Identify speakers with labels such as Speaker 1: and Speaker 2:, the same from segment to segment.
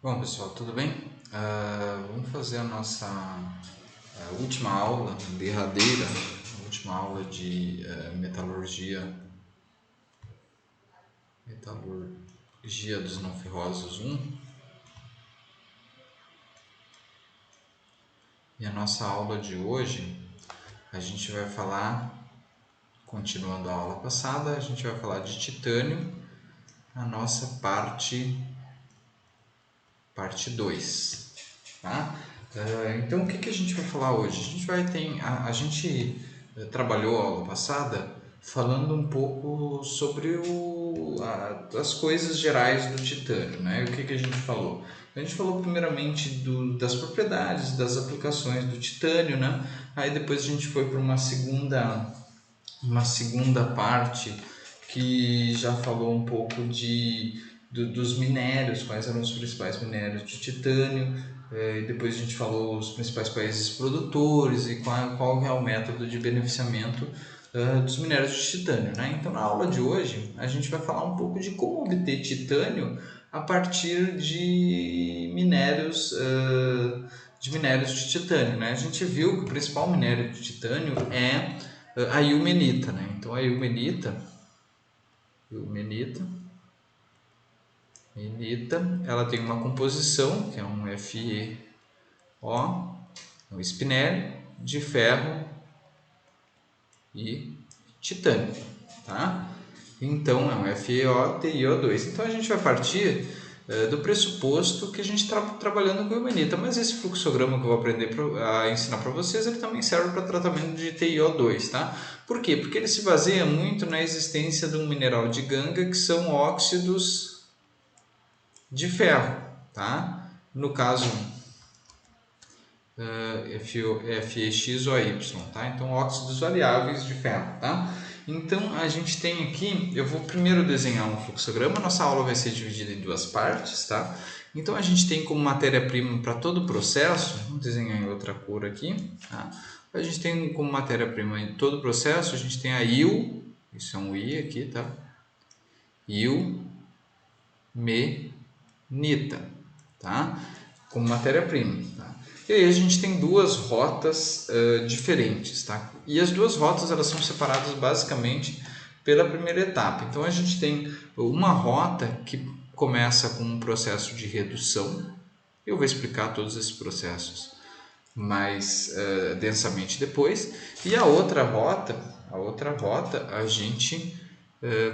Speaker 1: Bom, pessoal, tudo bem? Vamos fazer a nossa última aula, derradeira, última aula de metalurgia dos não ferrosos 1. E a nossa aula de hoje, a gente vai falar, continuando a aula passada, a gente vai falar de titânio, a nossa parte 2, tá? Então, o que a gente vai falar hoje? A gente trabalhou a aula passada falando um pouco sobre as coisas gerais do titânio, né? O que a gente falou? A gente falou primeiramente das propriedades, das aplicações do titânio, né? Aí depois a gente foi para uma segunda parte que já falou um pouco dos minérios, quais eram os principais minérios de titânio, e depois a gente falou os principais países produtores e qual é o método de beneficiamento dos minérios de titânio, né? Então, na aula de hoje, a gente vai falar um pouco de como obter titânio a partir de minérios de titânio, né? A gente viu que o principal minério de titânio é a ilmenita, né? Então a ilmenita, ela tem uma composição que é um FeO, um espinélio de ferro e titânio, tá? Então é um FeO-TiO2. Então a gente vai partir do pressuposto que a gente está trabalhando com ilmenita, mas esse fluxograma que eu vou aprender a ensinar para vocês, ele também serve para tratamento de TiO2, tá? Por quê? Porque ele se baseia muito na existência de um mineral de ganga que são óxidos de ferro, tá? No caso, FeX ou Y, tá? Então, óxidos variáveis de ferro, tá? Então, a gente tem aqui, eu vou primeiro desenhar um fluxograma, nossa aula vai ser dividida em duas partes, tá? Então, a gente tem como matéria-prima para todo o processo, vamos desenhar em outra cor aqui, tá? A gente tem como matéria-prima em todo o processo, a gente tem a isso é um I aqui, tá? Ilmenita, tá? Como matéria-prima, tá? E aí a gente tem duas rotas diferentes, tá? E as duas rotas elas são separadas basicamente pela primeira etapa. Então a gente tem uma rota que começa com um processo de redução. Eu vou explicar todos esses processos mais densamente depois. E a outra rota a gente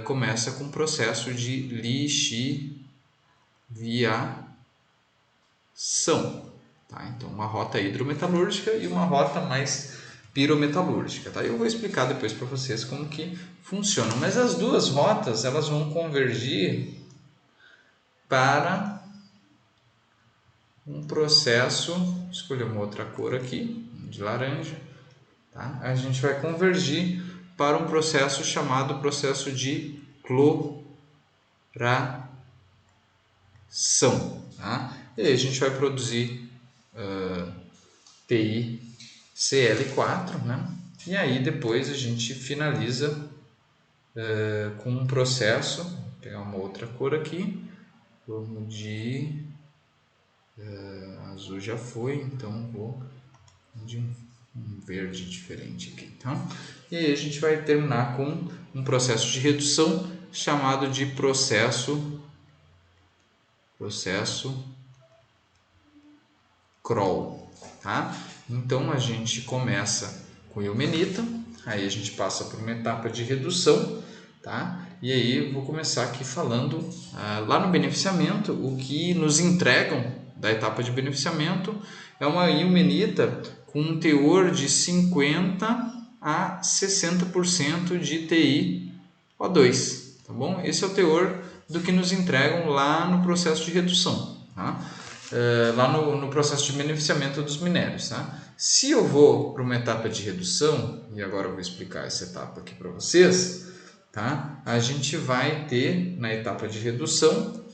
Speaker 1: começa com um processo de lixiviação, tá? Então, uma rota hidrometalúrgica e uma rota mais pirometalúrgica, tá? Eu vou explicar depois para vocês como que funciona, mas as duas rotas elas vão convergir para um processo, escolher uma outra cor aqui, de laranja, tá? A gente vai convergir para um processo chamado processo de cloração, tá? E aí a gente vai produzir TiCl4, né? E aí depois a gente finaliza com um processo, vou pegar uma outra cor aqui, vamos de azul já foi, então vou de um verde diferente aqui, tá? E aí a gente vai terminar com um processo de redução chamado de processo Kroll, tá? Então a gente começa com ilmenita, aí a gente passa por uma etapa de redução, tá? E aí eu vou começar aqui falando lá no beneficiamento, o que nos entregam da etapa de beneficiamento é uma ilmenita com um teor de 50 a 60% de TiO2, tá bom? Esse é o teor do que nos entregam lá no processo de redução, tá? Lá no processo de beneficiamento dos minérios, tá? Se eu vou para uma etapa de redução, e agora eu vou explicar essa etapa aqui para vocês, tá? A gente vai ter, na etapa de redução,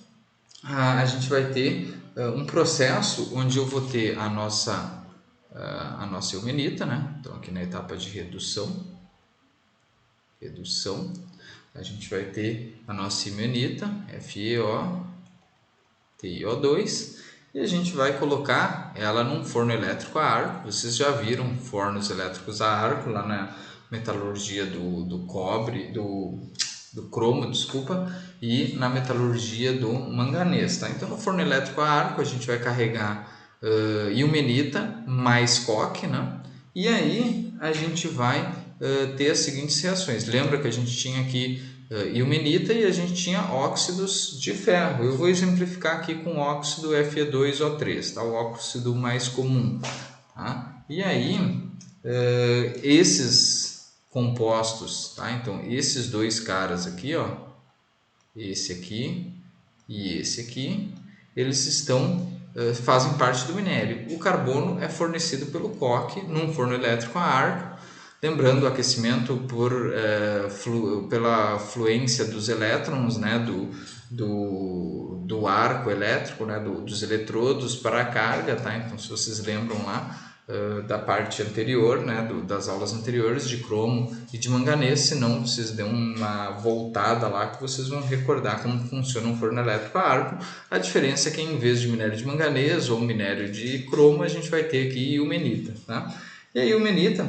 Speaker 1: a gente vai ter um processo onde eu vou ter a nossa ilmenita, né? Então aqui na etapa de redução, a gente vai ter a nossa ilmenita, FeO, TiO2, e a gente vai colocar ela num forno elétrico a arco. Vocês já viram fornos elétricos a arco lá na metalurgia do cobre, do cromo, desculpa, e na metalurgia do manganês, tá? Então no forno elétrico a arco a gente vai carregar ilmenita mais coque, né? E aí a gente vai ter as seguintes reações. Lembra que a gente tinha aqui ilmenita e a gente tinha óxidos de ferro. Eu vou exemplificar aqui com óxido Fe2O3, tá? O óxido mais comum, tá? E aí esses compostos, tá? Então esses dois caras aqui, ó, esse aqui e esse aqui, eles fazem parte do minério. O carbono é fornecido pelo coque num forno elétrico a arco. Lembrando o aquecimento pela fluência dos elétrons, né, do arco elétrico, né, dos eletrodos para a carga, tá? Então, se vocês lembram lá da parte anterior, né, das aulas anteriores de cromo e de manganês, se não, vocês dêem uma voltada lá que vocês vão recordar como funciona um forno elétrico a arco. A diferença é que em vez de minério de manganês ou minério de cromo, a gente vai ter aqui ilmenita, tá? E a ilmenita,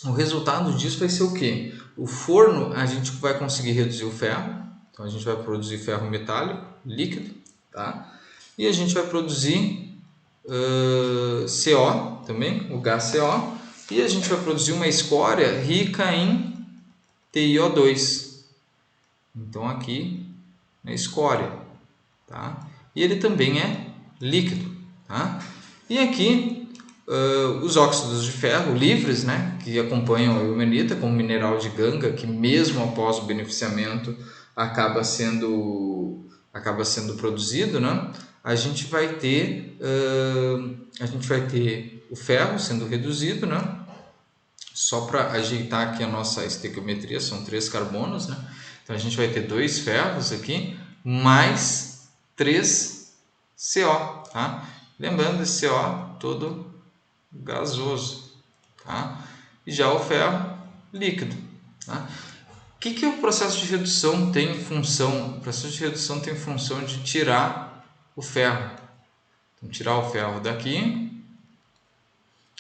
Speaker 1: o resultado disso vai ser o quê? O forno, a gente vai conseguir reduzir o ferro, então a gente vai produzir ferro metálico líquido, tá? E a gente vai produzir CO também, o gás CO, e a gente vai produzir uma escória rica em TiO2. Então aqui na escória, tá? E ele também é líquido, tá? E aqui os óxidos de ferro livres, né, que acompanham a ilmenita como mineral de ganga, que mesmo após o beneficiamento acaba sendo produzido, né? A gente vai ter o ferro sendo reduzido, né? Só para ajeitar aqui a nossa estequiometria, são 3 carbonos, né? Então a gente vai ter 2 ferros aqui, mais 3 CO, tá? Lembrando esse CO todo gasoso, tá? E já o ferro líquido, tá? O que o processo de redução tem função? O processo de redução tem função de tirar o ferro. Então, tirar o ferro daqui,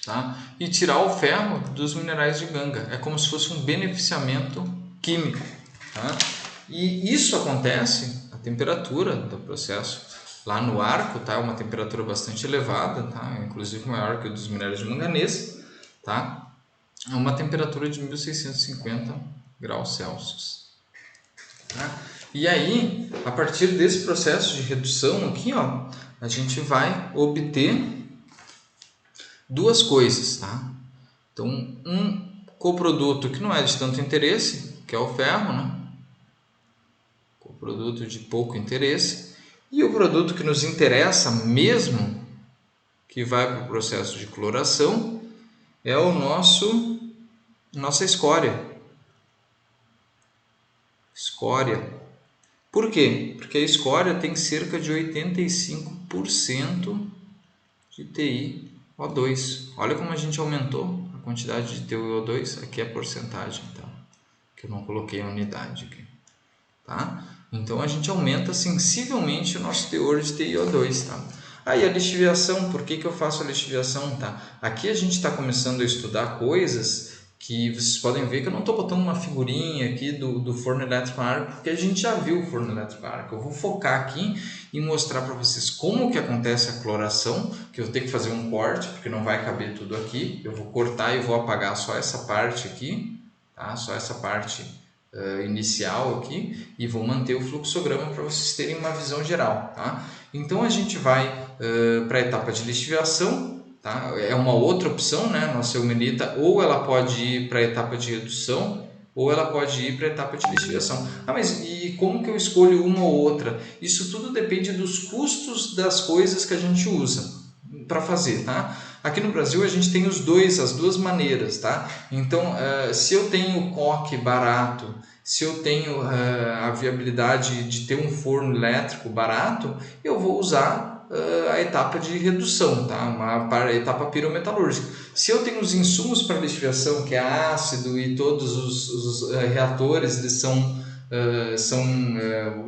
Speaker 1: tá? E tirar o ferro dos minerais de ganga. É como se fosse um beneficiamento químico, tá? E isso acontece a temperatura do processo. Lá no arco, tá? Uma temperatura bastante elevada, tá? Inclusive maior que a dos minérios de manganês, tá? É uma temperatura de 1650 graus Celsius. Tá? E aí, a partir desse processo de redução aqui, ó, a gente vai obter duas coisas, tá? Então, um coproduto que não é de tanto interesse, que é o ferro, né? Coproduto de pouco interesse. E o produto que nos interessa mesmo, que vai para o processo de cloração, é o nossa escória. Escória. Por quê? Porque a escória tem cerca de 85% de TiO2. Olha como a gente aumentou a quantidade de TiO2. Aqui é a porcentagem, tá? Que eu não coloquei a unidade aqui, tá? Então a gente aumenta sensivelmente o nosso teor de TiO2, tá? Aí a lixiviação, por que eu faço a lixiviação, tá? Aqui a gente está começando a estudar coisas que vocês podem ver que eu não estou botando uma figurinha aqui do forno elétrico a arco, porque a gente já viu o forno elétrico a arco. Eu vou focar aqui e mostrar para vocês como que acontece a cloração, que eu vou ter que fazer um corte, porque não vai caber tudo aqui. Eu vou cortar e vou apagar só essa parte aqui, tá? Só essa parte inicial aqui, e vou manter o fluxograma para vocês terem uma visão geral, tá? Então a gente vai para a etapa de lixiviação. Tá? É uma outra opção, né? Nossa ilmenita, ou ela pode ir para a etapa de redução, ou ela pode ir para a etapa de lixiviação. Ah, mas e como que eu escolho uma ou outra? Isso tudo depende dos custos das coisas que a gente usa para fazer, tá? Aqui no Brasil a gente tem as duas maneiras, tá? Então, se eu tenho coque barato, se eu tenho a viabilidade de ter um forno elétrico barato, eu vou usar a etapa de redução, tá? A etapa pirometalúrgica. Se eu tenho os insumos para lixiviação, que é ácido e todos os reatores, eles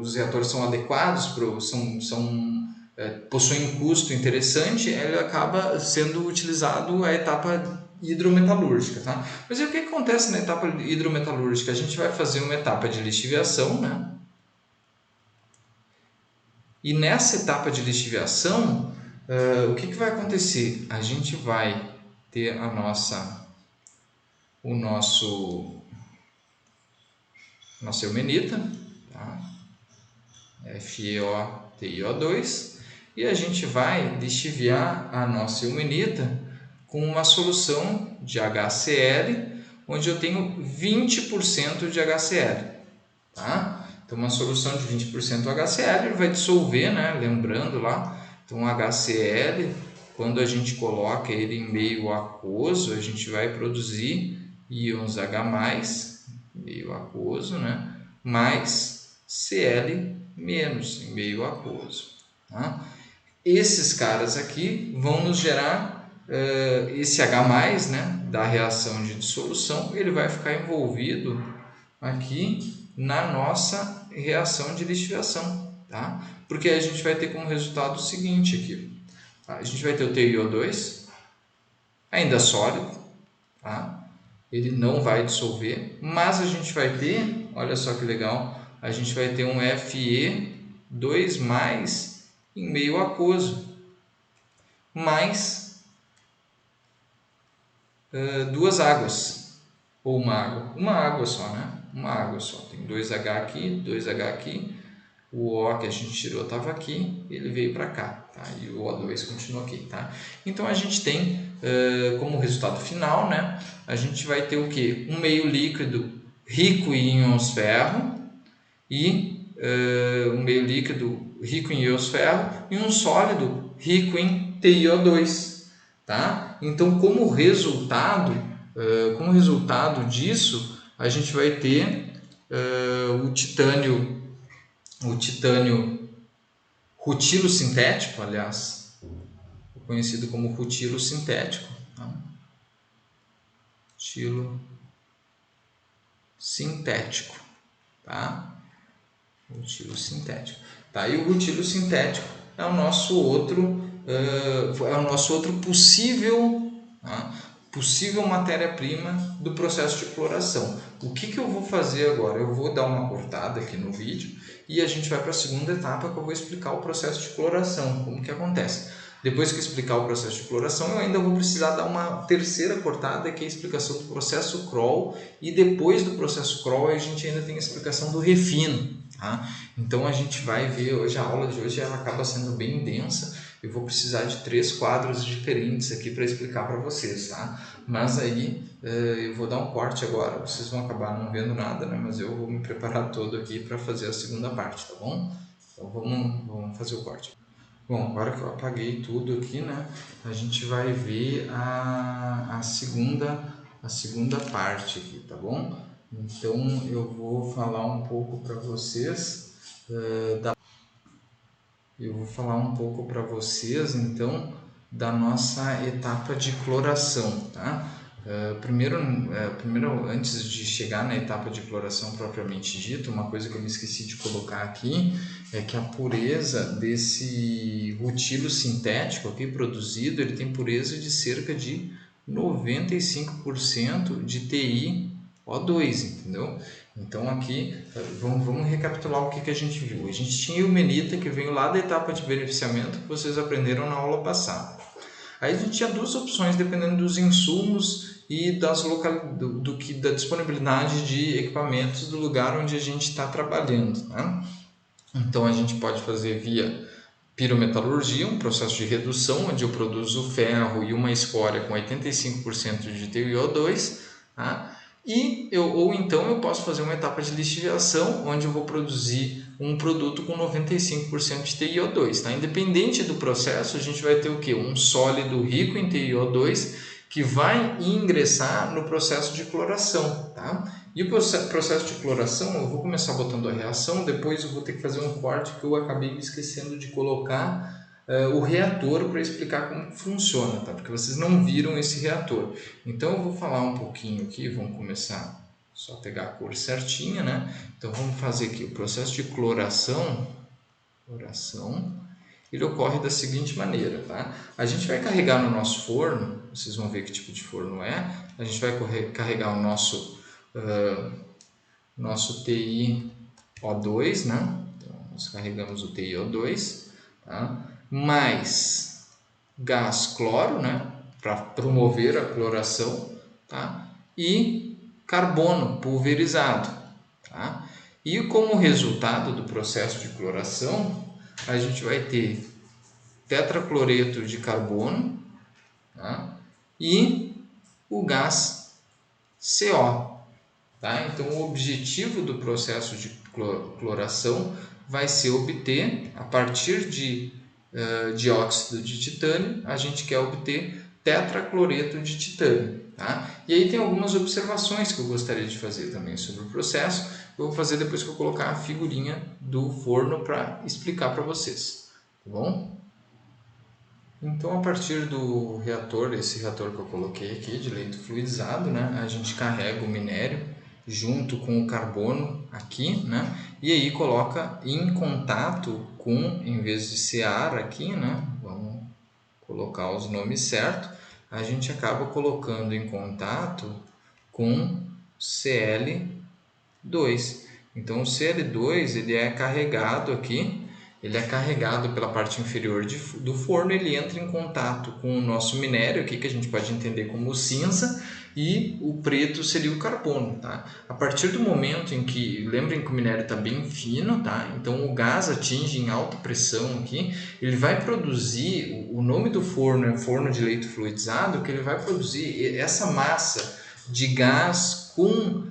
Speaker 1: os reatores são adequados, são possui um custo interessante, ele acaba sendo utilizado a etapa hidrometalúrgica, tá? Mas e o que acontece na etapa hidrometalúrgica? A gente vai fazer uma etapa de lixiviação, né? E nessa etapa de lixiviação, o que vai acontecer? A gente vai ter o nossa eumenita, tá? FeOTiO2, e a gente vai lixiviar a nossa eumenita com uma solução de HCl, onde eu tenho 20% de HCl, tá? Então, uma solução de 20% HCl ele vai dissolver, né? Lembrando lá, então HCl, quando a gente coloca ele em meio aquoso, a gente vai produzir íons H+, meio aquoso, né? Mais Cl- em meio aquoso, tá? Esses caras aqui vão nos gerar esse H+, né, da reação de dissolução, ele vai ficar envolvido aqui na nossa reação de lixiviação, tá? Porque a gente vai ter como resultado o seguinte aqui, tá? A gente vai ter o TiO2 ainda sólido, tá? Ele não vai dissolver, mas a gente vai ter, olha só que legal, a gente vai ter um Fe2+ em meio aquoso, mais duas águas, ou uma água só, né? Uma água só, tem 2H aqui, 2H aqui, o O que a gente tirou estava aqui, ele veio para cá, tá? E o O2 continua aqui, tá? Então a gente tem como resultado final, né? A gente vai ter o que? Um meio líquido rico em íons ferro e um meio líquido rico em íons ferro e um sólido rico em TiO2, tá? Então como resultado disso, a gente vai ter o titânio rutilo sintético, aliás, conhecido como rutilo sintético, tá? Rutilo sintético, tá? Rutilo sintético, tá? E o rutilo sintético é o nosso outro possível, tá? Possível matéria-prima do processo de cloração. O que eu vou fazer agora? Eu vou dar uma cortada aqui no vídeo e a gente vai para a segunda etapa, que eu vou explicar o processo de cloração, como que acontece. Depois que eu explicar o processo de cloração, eu ainda vou precisar dar uma terceira cortada, que é a explicação do processo Kroll, e depois do processo Kroll a gente ainda tem a explicação do refino, tá? Então a gente vai ver hoje, a aula de hoje ela acaba sendo bem densa. Eu vou precisar de 3 quadros diferentes aqui para explicar para vocês, tá? Mas aí eu vou dar um corte agora, vocês vão acabar não vendo nada, né? Mas eu vou me preparar todo aqui para fazer a segunda parte, tá bom? Então vamos fazer o corte. Bom, agora que eu apaguei tudo aqui, né? A gente vai ver a segunda parte aqui, tá bom? Então eu vou falar um pouco para vocês então da nossa etapa de cloração, tá? Primeiro, antes de chegar na etapa de cloração propriamente dita, uma coisa que eu me esqueci de colocar aqui é que a pureza desse rutilo sintético aqui produzido, ele tem pureza de cerca de 95% de TiO2, entendeu? Então aqui, vamos recapitular o que a gente viu. A gente tinha o eumenita, que veio lá da etapa de beneficiamento, que vocês aprenderam na aula passada. Aí a gente tinha duas opções, dependendo dos insumos e da disponibilidade de equipamentos do lugar onde a gente está trabalhando, né? Então a gente pode fazer via pirometalurgia, um processo de redução, onde eu produzo ferro e uma escória com 85% de TiO2, tá? Ou então eu posso fazer uma etapa de lixiviação, onde eu vou produzir um produto com 95% de TiO2. Tá? Independente do processo, a gente vai ter o quê? Um sólido rico em TiO2 que vai ingressar no processo de cloração. Tá? E o processo de cloração, eu vou começar botando a reação, depois eu vou ter que fazer um corte que eu acabei me esquecendo de colocar o reator para explicar como funciona, tá? Porque vocês não viram esse reator. Então eu vou falar um pouquinho aqui, vamos começar só pegar a cor certinha, né? Então vamos fazer aqui o processo de cloração, ele ocorre da seguinte maneira, tá? A gente vai carregar no nosso forno, vocês vão ver que tipo de forno é, a gente vai carregar o nosso TiO2, né? Então, nós carregamos o TiO2, tá? Mais gás cloro, né? Para promover a cloração, tá? E carbono pulverizado, tá? E como resultado do processo de cloração, a gente vai ter tetracloreto de carbono, tá? E o gás CO. Tá? Então, o objetivo do processo de cloração vai ser obter, a partir de dióxido de titânio, a gente quer obter tetracloreto de titânio. Tá? E aí tem algumas observações que eu gostaria de fazer também sobre o processo. Eu vou fazer depois que eu colocar a figurinha do forno para explicar para vocês. Tá bom? Então, a partir do reator, esse reator que eu coloquei aqui, de leito fluidizado, né, a gente carrega o minério junto com o carbono aqui, né, e aí coloca em contato com, em vez de ser ar aqui, né, vamos colocar os nomes certos, a gente acaba colocando em contato com Cl2. Então, o Cl2 ele é carregado aqui, ele é carregado pela parte inferior do forno, ele entra em contato com o nosso minério aqui, que a gente pode entender como cinza, e o preto seria o carbono, tá? A partir do momento em que, lembrem que o minério está bem fino, tá? Então o gás atinge em alta pressão aqui, ele vai produzir, o nome do forno é forno de leito fluidizado, que ele vai produzir essa massa de gás com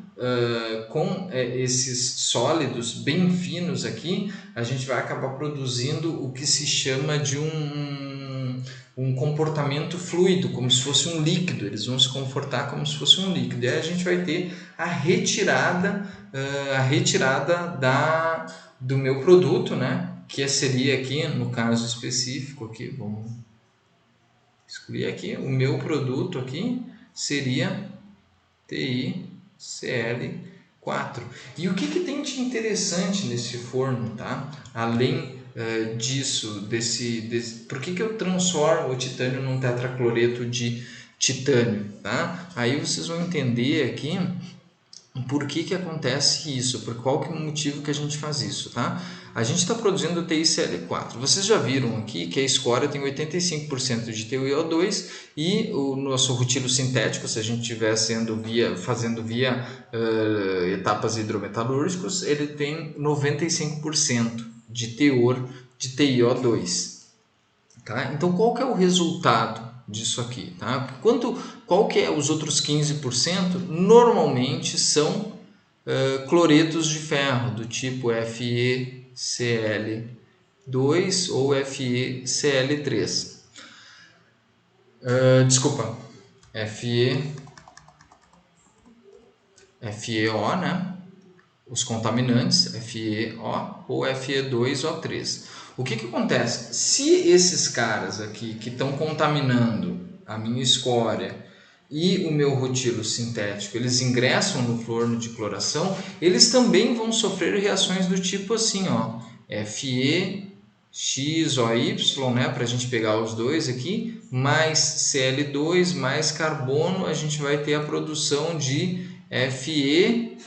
Speaker 1: esses sólidos bem finos aqui, a gente vai acabar produzindo o que se chama de um comportamento fluido, como se fosse um líquido. Eles vão se comportar como se fosse um líquido. E aí a gente vai ter a retirada do meu produto, né? Que seria aqui, no caso específico, aqui, vamos escolher aqui, o meu produto aqui seria TiCl4. E o que tem de interessante nesse forno, tá? Além disso, por que eu transformo o titânio num tetracloreto de titânio, tá? Aí vocês vão entender aqui por que acontece isso, por qual que é o motivo que a gente faz isso, tá? A gente está produzindo TiCl4. Vocês já viram aqui que a escória tem 85% de TiO2 e o nosso rutilo sintético, se a gente estiver fazendo via etapas hidrometalúrgicos, ele tem 95% de teor de TiO2. Tá? Então, qual que é o resultado disso aqui? Tá? Qual que é os outros 15%? Normalmente são cloretos de ferro, do tipo FeCl2 ou FeCl3. Desculpa, FeO, né? Os contaminantes, FeO ou Fe2O3. O que acontece? Se esses caras aqui que estão contaminando a minha escória e o meu rutilo sintético, eles ingressam no forno de cloração, eles também vão sofrer reações do tipo assim, ó, FeXOY, né, para a gente pegar os dois aqui, mais Cl2, mais carbono, a gente vai ter a produção de FeXClY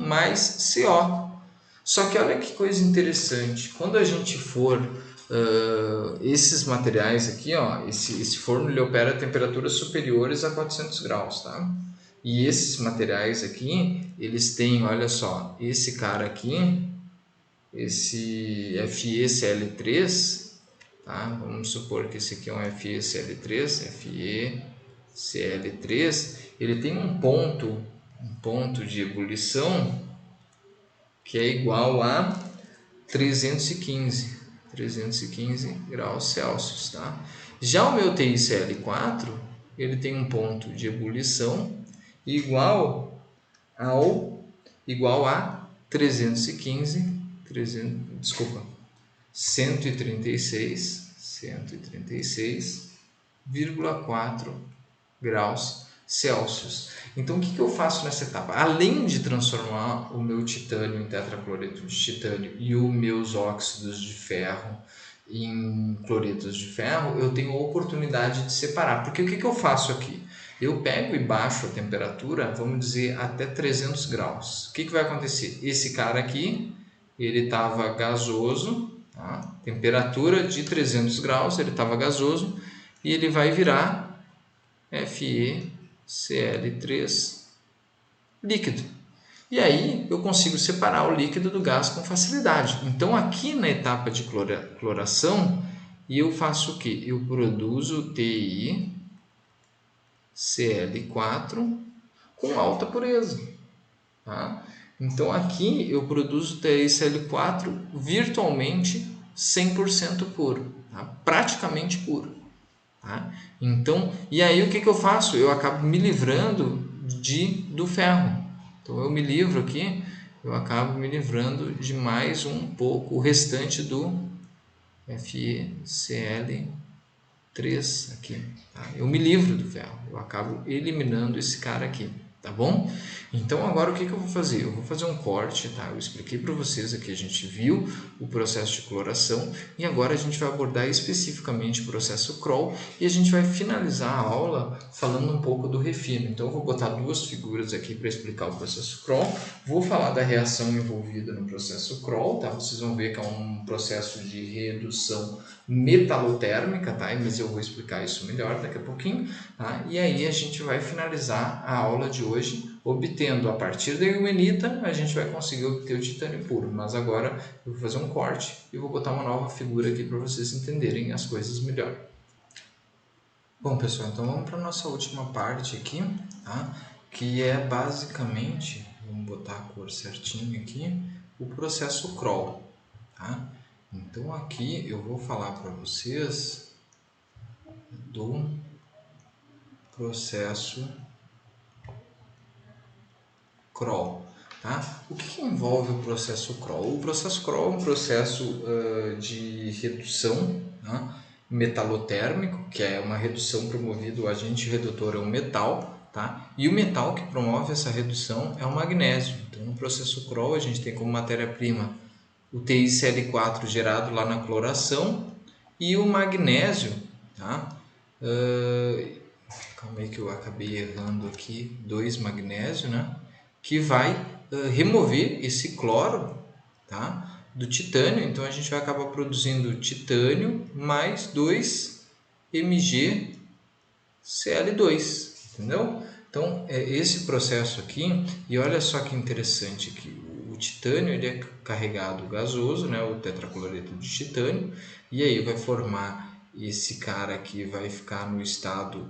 Speaker 1: mais CO. Só que olha que coisa interessante, quando a gente for esses materiais aqui, ó, esse forno ele opera a temperaturas superiores a 400 graus, tá? E esses materiais aqui, eles têm, olha só, esse cara aqui, esse FeCl3, tá? Vamos supor que esse aqui é um FeCl3, ele tem um ponto de ebulição que é igual a 315 graus Celsius, tá? Já o meu TiCl4, ele tem um ponto de ebulição igual a 136,4 graus Celsius. Então, o que eu faço nessa etapa? Além de transformar o meu titânio em tetracloreto de titânio e os meus óxidos de ferro em cloretos de ferro, eu tenho a oportunidade de separar. Porque o que eu faço aqui? Eu pego e baixo a temperatura, vamos dizer, até 300 graus. O que vai acontecer? Esse cara aqui, ele estava gasoso, tá? Temperatura de 300 graus, ele estava gasoso, e ele vai virar FeCl3 líquido. E aí eu consigo separar o líquido do gás com facilidade. Então aqui na etapa de cloração, eu faço o que? Eu produzo TiCl4 com alta pureza. Tá? Então aqui eu produzo TiCl4 virtualmente 100% puro, tá? Praticamente puro. Tá? Então, e aí o que eu faço? Eu acabo me livrando do ferro. Então eu me livro aqui, eu acabo me livrando de mais um pouco, o restante do FeCl3 aqui. Tá? Eu me livro do ferro, eu acabo eliminando esse cara aqui. Tá bom? Então agora o que eu vou fazer? Eu vou fazer um corte, tá? Eu expliquei para vocês aqui, a gente viu o processo de cloração e agora a gente vai abordar especificamente o processo Kroll e a gente vai finalizar a aula falando um pouco do refino. Então eu vou botar duas figuras aqui para explicar o processo Kroll, vou falar da reação envolvida no processo Kroll, tá? Vocês vão ver que é um processo de redução metalotérmica, tá? Mas eu vou explicar isso melhor daqui a pouquinho, tá? E aí a gente vai finalizar a aula de hoje obtendo a partir da ilmenita, a gente vai conseguir obter o titânio puro, mas agora eu vou fazer um corte e vou botar uma nova figura aqui para vocês entenderem as coisas melhor. Bom pessoal, então vamos para a nossa última parte aqui, tá? Que é basicamente, vamos botar a cor certinha aqui, o processo Kroll, tá? Então aqui eu vou falar para vocês do processo Kroll. Tá? O que envolve o processo Kroll? O processo Kroll é um processo de redução, tá? Metalotérmico, que é uma redução promovida, o agente redutor é um metal, tá? E o metal que promove essa redução é o magnésio. Então no processo Kroll a gente tem como matéria-prima o TiCl4 gerado lá na cloração e o magnésio, tá? Calma aí que eu acabei errando aqui, 2 magnésio, né? Que vai remover esse cloro, tá? Do titânio. Então a gente vai acabar produzindo titânio mais 2 MgCl2, entendeu? Então é esse processo aqui, e olha só que interessante aqui, o titânio ele é carregado gasoso, né, o tetracloreto de titânio, e aí vai formar esse cara aqui, vai ficar no estado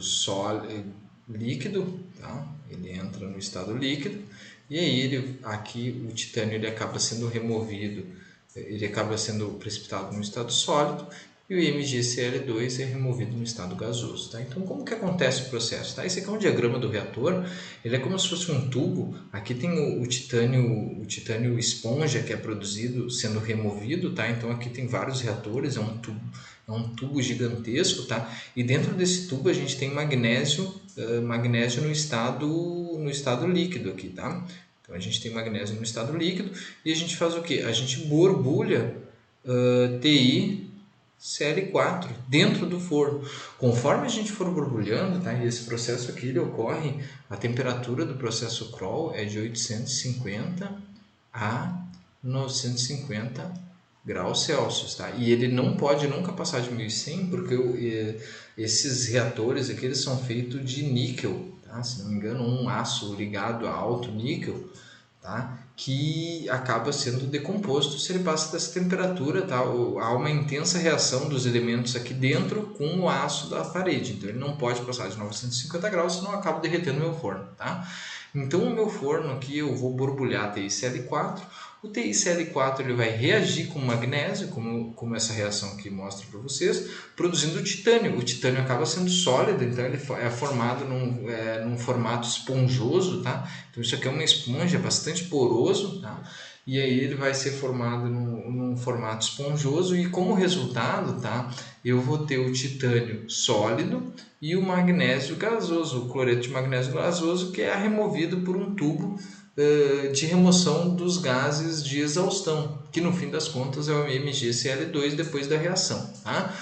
Speaker 1: sólido, líquido, tá? Ele entra no estado líquido, e aí aqui o titânio ele acaba sendo removido, ele acaba sendo precipitado no estado sólido, e o MgCl2 é removido no estado gasoso. Tá? Então, como que acontece o processo? Tá? Esse aqui é um diagrama do reator, ele é como se fosse um tubo, aqui tem o titânio esponja que é produzido, sendo removido, tá? Então aqui tem vários reatores, é um tubo gigantesco, tá? E dentro desse tubo a gente tem magnésio no estado líquido aqui, tá? Então a gente tem magnésio no estado líquido e a gente faz o que? A gente borbulha TiCl4 dentro do forno. Conforme a gente for borbulhando, tá? E esse processo aqui ele ocorre, a temperatura do processo Kroll é de 850 a 950 graus Celsius, tá? E ele não pode nunca passar de 1100 porque esses reatores aqui eles são feitos de níquel, tá? Se não me engano, um aço ligado a alto níquel, tá? Que acaba sendo decomposto se ele passa dessa temperatura, tá? Há uma intensa reação dos elementos aqui dentro com o aço da parede, então ele não pode passar de 950 graus, senão acaba derretendo meu forno, tá? Então o meu forno aqui eu vou borbulhar TiCl4, o TiCl4 ele vai reagir com o magnésio, como essa reação aqui mostra para vocês, produzindo o titânio. O titânio acaba sendo sólido, então ele é formado num formato esponjoso, tá? Então isso aqui é uma esponja bastante poroso, tá? e aí ele vai ser formado num formato esponjoso e como resultado, tá, eu vou ter o titânio sólido e o magnésio gasoso, o cloreto de magnésio gasoso, que é removido por um tubo de remoção dos gases de exaustão, que no fim das contas é o MgCl2 depois da reação, tá?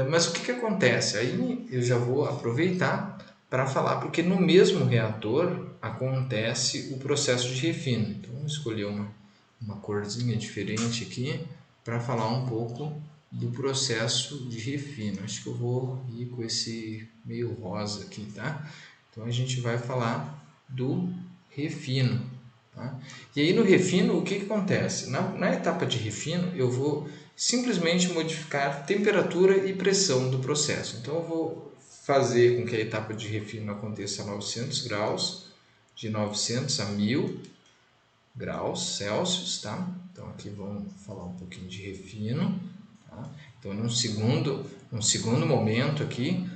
Speaker 1: Mas o que acontece? Aí eu já vou aproveitar para falar, porque no mesmo reator acontece o processo de refino. Então, vamos escolher uma corzinha diferente aqui para falar um pouco do processo de refino. Acho que eu vou ir com esse meio rosa aqui, tá? Então, a gente vai falar do refino. Tá? E aí no refino, o que acontece? Na etapa de refino, eu vou simplesmente modificar temperatura e pressão do processo. Então, eu vou fazer com que a etapa de refino aconteça a 900 graus, de 900 a 1000 graus Celsius, tá? Então aqui vamos falar um pouquinho de refino, tá? Então num segundo momento aqui,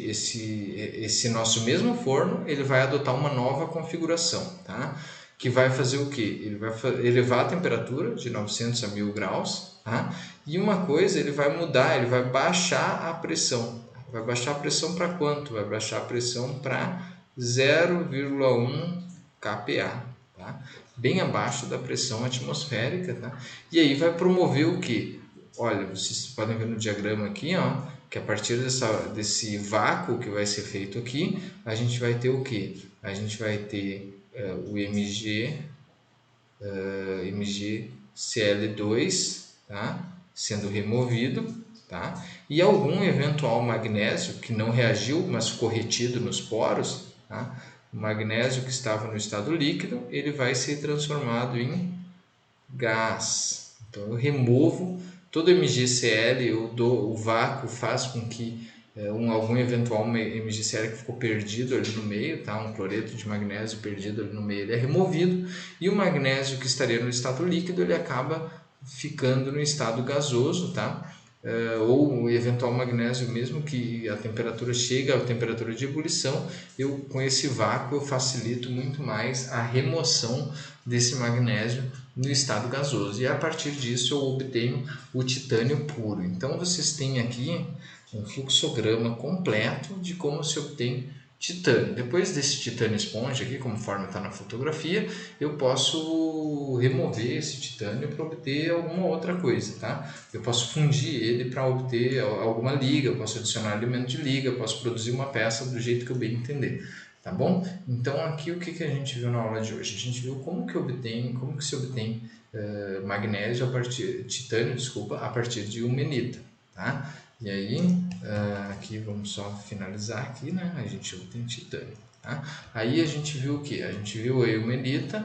Speaker 1: esse nosso mesmo forno, ele vai adotar uma nova configuração, tá? Que vai fazer o quê? Ele vai elevar a temperatura de 900 a 1000 graus, tá? E uma coisa, ele vai mudar, ele vai baixar a pressão. Vai baixar a pressão para quanto? Vai baixar a pressão para 0,1 kPa, tá? Bem abaixo da pressão atmosférica, tá? E aí vai promover o que? Olha, vocês podem ver no diagrama aqui, ó, que a partir desse vácuo que vai ser feito aqui, a gente vai ter o que? A gente vai ter o MgCl2, tá? Sendo removido, tá? E algum eventual magnésio que não reagiu, mas ficou retido nos poros, tá? O magnésio que estava no estado líquido, ele vai ser transformado em gás. Então eu removo todo o MgCl, o vácuo faz com que algum eventual MgCl que ficou perdido ali no meio, tá? Um cloreto de magnésio perdido ali no meio, ele é removido, e o magnésio que estaria no estado líquido, ele acaba ficando no estado gasoso, tá? Ou o eventual magnésio, mesmo que a temperatura chegue à temperatura de ebulição, eu com esse vácuo eu facilito muito mais a remoção desse magnésio no estado gasoso, e a partir disso eu obtenho o titânio puro. Então vocês têm aqui um fluxograma completo de como se obtém titânio. Depois desse titânio esponja aqui, conforme está na fotografia, eu posso remover esse titânio para obter alguma outra coisa, tá? Eu posso fundir ele para obter alguma liga, eu posso adicionar elemento de liga, eu posso produzir uma peça do jeito que eu bem entender. Tá bom? Então aqui o que a gente viu na aula de hoje? A gente viu como que se obtém magnésio titânio, desculpa, a partir de umenita, tá? E aí, aqui vamos só finalizar aqui, né? A gente obtém titânio, tá? Aí a gente viu o que? A gente viu a eumenita,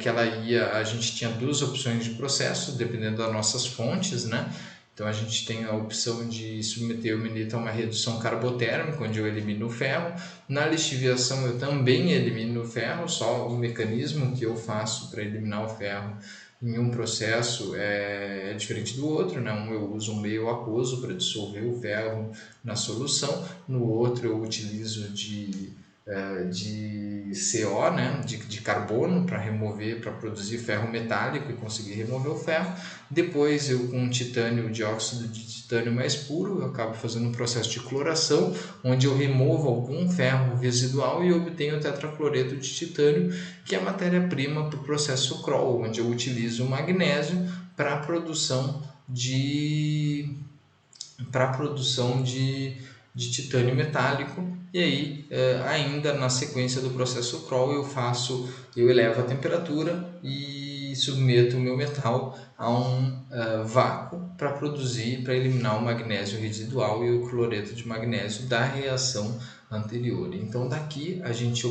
Speaker 1: que a gente tinha duas opções de processo, dependendo das nossas fontes, né? Então a gente tem a opção de submeter a eumenita a uma redução carbotérmica, onde eu elimino o ferro. Na lixiviação eu também elimino o ferro, só o mecanismo que eu faço para eliminar o ferro em um processo é diferente do outro, né? Um eu uso um meio aquoso para dissolver o ferro na solução, no outro eu utilizo de CO, né? de carbono para produzir ferro metálico e conseguir remover o ferro. Depois eu com titânio, dióxido de titânio mais puro, eu acabo fazendo um processo de cloração, onde eu removo algum ferro residual e obtenho o tetracloreto de titânio, que é a matéria-prima para o processo Kroll, onde eu utilizo o magnésio para a produção de titânio metálico. E aí, ainda na sequência do processo Kroll, eu elevo a temperatura e submeto o meu metal a um vácuo para eliminar o magnésio residual e o cloreto de magnésio da reação anterior. Então daqui a gente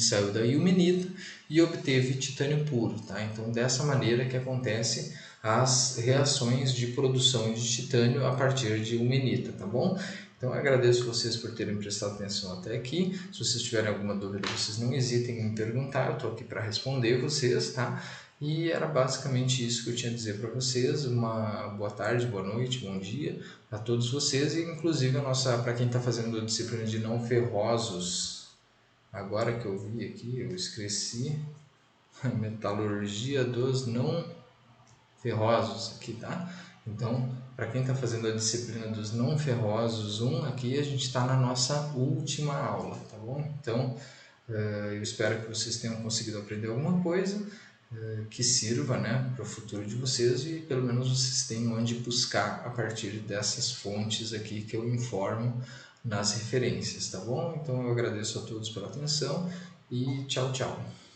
Speaker 1: saiu da ilmenita e obteve titânio puro, tá? Então dessa maneira que acontece as reações de produção de titânio a partir de ilmenita, tá bom? Então eu agradeço vocês por terem prestado atenção até aqui. Se vocês tiverem alguma dúvida, vocês não hesitem em me perguntar, eu estou aqui para responder vocês, tá? E era basicamente isso que eu tinha a dizer para vocês. Uma boa tarde, boa noite, bom dia a todos vocês, e inclusive para quem está fazendo a disciplina de não ferrosos, agora que eu vi aqui, eu esqueci metalurgia dos não ferrosos aqui, tá? Então, para quem está fazendo a disciplina dos não ferrosos 1, aqui a gente está na nossa última aula, tá bom? Então, eu espero que vocês tenham conseguido aprender alguma coisa que sirva, né, para o futuro de vocês e pelo menos vocês tenham onde buscar a partir dessas fontes aqui que eu informo nas referências, tá bom? Então eu agradeço a todos pela atenção e tchau, tchau.